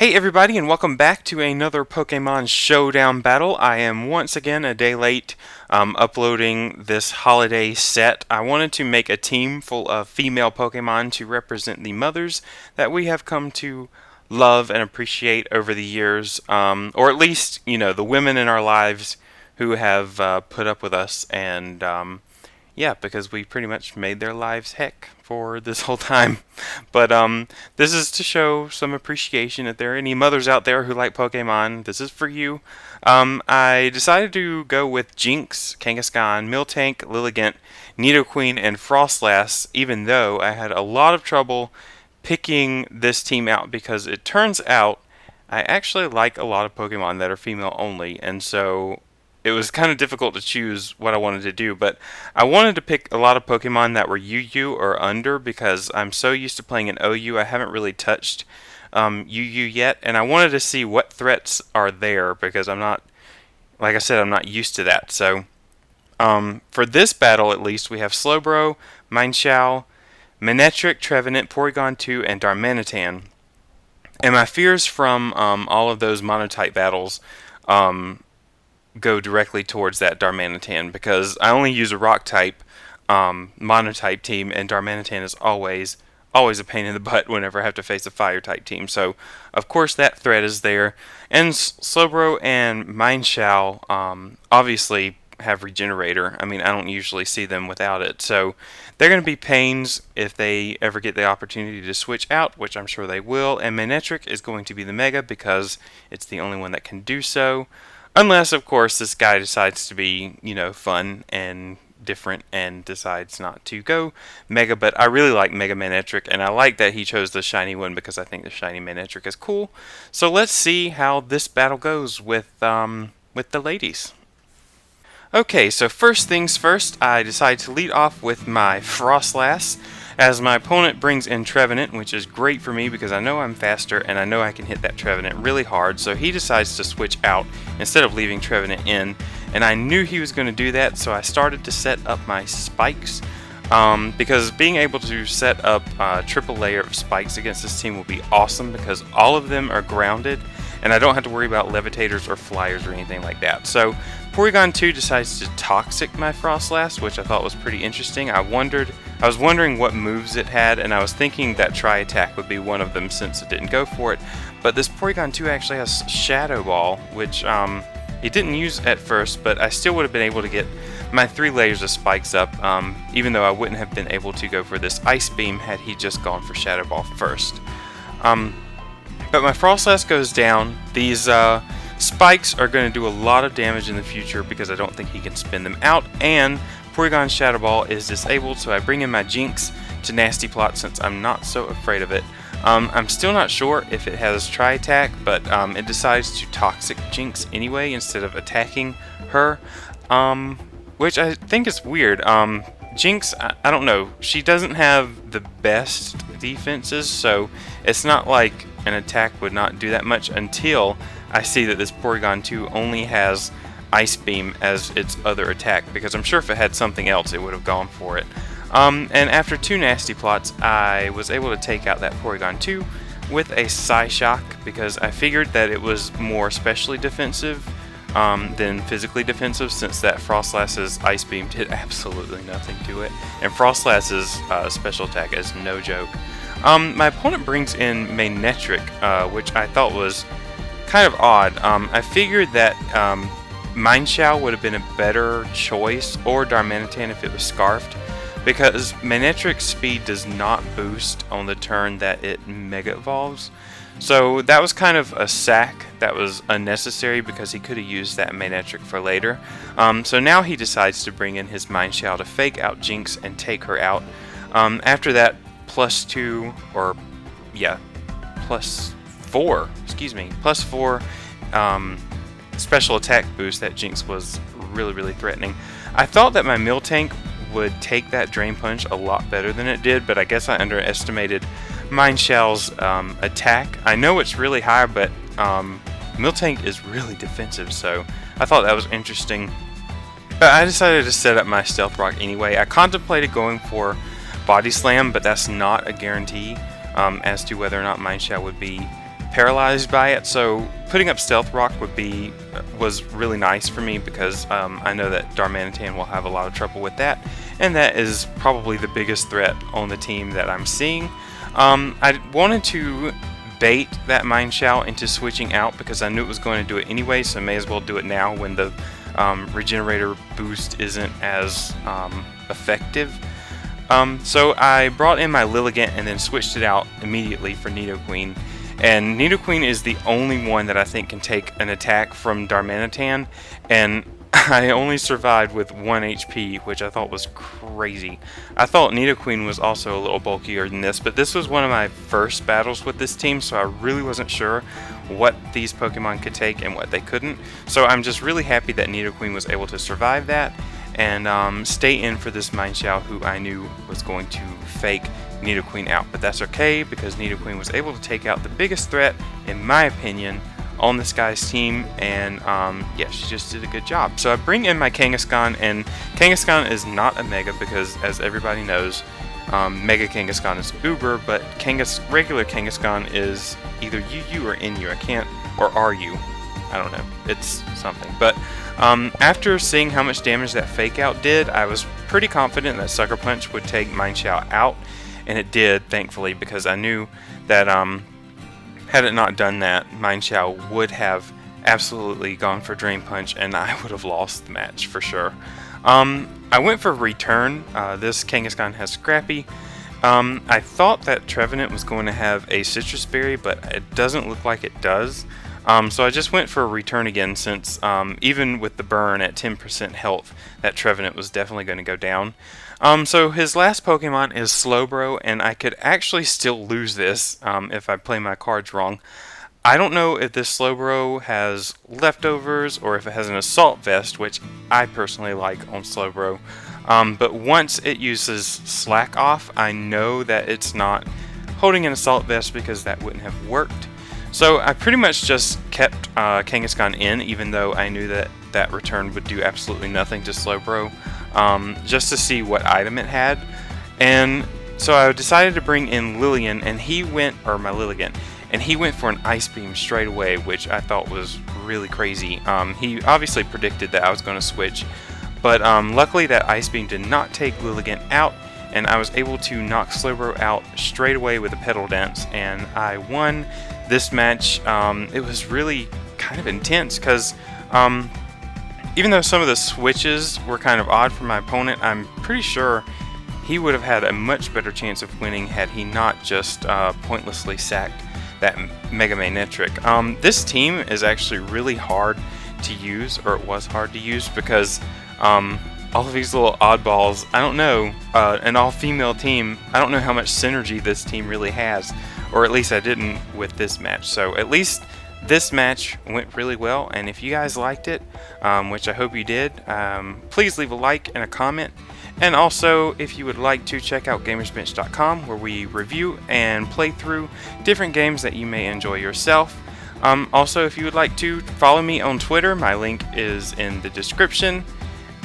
Hey everybody, and welcome back to another Pokemon Showdown battle. I am once again a day late uploading this holiday set. I wanted to make a team full of female Pokemon to represent the mothers that we have come to love and appreciate over the years, or at least, the women in our lives who have put up with us and yeah, because we pretty much made their lives heck for this whole time. But this is to show some appreciation. If there are any mothers out there who like Pokemon, this is for you. I decided to go with Jynx, Kangaskhan, Miltank, Lilligant, Nidoqueen, and Froslass, even though I had a lot of trouble picking this team out because it turns out I actually like a lot of Pokemon that are female only, and so it was kind of difficult to choose what I wanted to do, but I wanted to pick a lot of Pokemon that were UU or under because I'm so used to playing an OU, I haven't really touched UU yet, and I wanted to see what threats are there because I'm not, like I said, I'm not used to that. So for this battle at least, we have Slowbro, Mienshao, Manectric, Trevenant, Porygon 2, and Darmanitan. And my fears from all of those monotype battles go directly towards that Darmanitan because I only use a rock type monotype team, and Darmanitan is always a pain in the butt whenever I have to face a fire type team. So of course that threat is there, and Slowbro and Mienshao obviously have Regenerator. I mean, I don't usually see them without it, so they're going to be pains if they ever get the opportunity to switch out, which I'm sure they will. And Manectric is going to be the Mega because it's the only one that can do so. Unless, of course, this guy decides to be, fun and different and decides not to go Mega. But I really like Mega Manectric, and I like that he chose the shiny one because I think the shiny Manectric is cool. So let's see how this battle goes with the ladies. Okay, so first things first, I decide to lead off with my Froslass, as my opponent brings in Trevenant, which is great for me because I know I'm faster and I know I can hit that Trevenant really hard, so he decides to switch out instead of leaving Trevenant in, and I knew he was going to do that, so I started to set up my spikes, because being able to set up a triple layer of spikes against this team will be awesome because all of them are grounded, and I don't have to worry about levitators or flyers or anything like that. So Porygon 2 decides to Toxic my Froslass, which I thought was pretty interesting. I was wondering what moves it had, and I was thinking that Tri-Attack would be one of them since it didn't go for it. But this Porygon 2 actually has Shadow Ball, which it didn't use at first, but I still would have been able to get my 3 layers of spikes up, even though I wouldn't have been able to go for this Ice Beam had he just gone for Shadow Ball first. But my Froslass goes down. These spikes are going to do a lot of damage in the future because I don't think he can spin them out, and Porygon Shadow Ball is disabled, so I bring in my Jynx to Nasty Plot since I'm not so afraid of it. I'm still not sure if it has Tri-Attack, but it decides to Toxic Jynx anyway instead of attacking her, which I think is weird. Jynx, I don't know, she doesn't have the best defenses, so it's not like an attack would not do that much until I see that this Porygon 2 only has Ice Beam as its other attack, because I'm sure if it had something else it would have gone for it. And after 2 Nasty Plots, I was able to take out that Porygon 2 with a Psyshock because I figured that it was more specially defensive than physically defensive, since that Froslass's Ice Beam did absolutely nothing to it, and Froslass's special attack is no joke. My opponent brings in Manectric, which I thought was kind of odd. I figured that Mienshao would have been a better choice, or Darmanitan if it was Scarfed, because Manectric's speed does not boost on the turn that it Mega Evolves. So that was kind of a sack that was unnecessary because he could have used that Manectric for later. So now he decides to bring in his Mienshao to fake out Jynx and take her out. After that, +2, or yeah, +4, excuse me, +4 special attack boost that Jynx was really threatening. I thought that my Miltank would take that Drain Punch a lot better than it did, but I guess I underestimated Mienshao's attack. I know it's really high, but Miltank is really defensive, so I thought that was interesting. But I decided to set up my Stealth Rock anyway. I contemplated going for Body Slam, but that's not a guarantee as to whether or not Mienshao would be paralyzed by it, so putting up Stealth Rock was really nice for me because I know that Darmanitan will have a lot of trouble with that, and that is probably the biggest threat on the team that I'm seeing. I wanted to bait that Mienshao into switching out because I knew it was going to do it anyway, so I may as well do it now when the regenerator boost isn't as effective. So I brought in my Lilligant and then switched it out immediately for Nidoqueen. And Nidoqueen is the only one that I think can take an attack from Darmanitan, and I only survived with 1 HP, which I thought was crazy. I thought Nidoqueen was also a little bulkier than this, but this was one of my first battles with this team, so I really wasn't sure what these Pokemon could take and what they couldn't. So I'm just really happy that Nidoqueen was able to survive that and stay in for this Mienshao, who I knew was going to fake Nidoqueen out. But that's okay, because Nidoqueen was able to take out the biggest threat, in my opinion, on this guy's team, and yeah, she just did a good job. So I bring in my Kangaskhan, and Kangaskhan is not a Mega because, as everybody knows, Mega Kangaskhan is Uber, but regular Kangaskhan is either UU or NU. I can't, or RU. I don't know. It's something. But after seeing how much damage that Fake Out did, I was pretty confident that Sucker Punch would take Mienshao out, and it did, thankfully, because I knew that had it not done that, Mienshao would have absolutely gone for Drain Punch, and I would have lost the match for sure. I went for Return. This Kangaskhan has Scrappy. I thought that Trevenant was going to have a Citrus Berry, but it doesn't look like it does. So I just went for a Return again, since even with the burn at 10% health, that Trevenant was definitely going to go down. So his last Pokemon is Slowbro, and I could actually still lose this if I play my cards wrong. I don't know if this Slowbro has leftovers or if it has an Assault Vest, which I personally like on Slowbro. But once it uses Slack Off, I know that it's not holding an Assault Vest because that wouldn't have worked. So I pretty much just kept Kangaskhan in, even though I knew that that Return would do absolutely nothing to Slowbro, just to see what item it had. And so I decided to bring in Lilligant, and he went, or my Lilligant, and he went for an Ice Beam straight away, which I thought was really crazy. He obviously predicted that I was going to switch, but luckily that Ice Beam did not take Lilligant out, and I was able to knock Slowbro out straight away with a Petal Dance, and I won this match. It was really kind of intense because even though some of the switches were kind of odd for my opponent, I'm pretty sure he would have had a much better chance of winning had he not just pointlessly sacked that Mega Manectric. This team is actually really hard to use, or it was hard to use, because all of these little oddballs, I don't know, an all-female team, I don't know how much synergy this team really has, or at least I didn't with this match. So at least this match went really well, and if you guys liked it, which I hope you did, please leave a like and a comment. And also, if you would like to check out gamersbench.com, where we review and play through different games that you may enjoy yourself. Also, if you would like to follow me on Twitter, my link is in the description.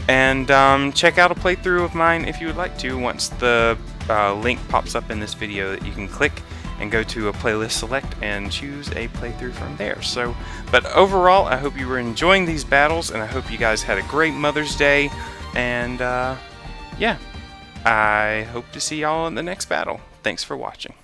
And check out a playthrough of mine if you would like to, once the link pops up in this video that you can click and go to a playlist select and choose a playthrough from there. So, but overall, I hope you were enjoying these battles, and I hope you guys had a great Mother's Day, and yeah, I hope to see y'all in the next battle. Thanks for watching.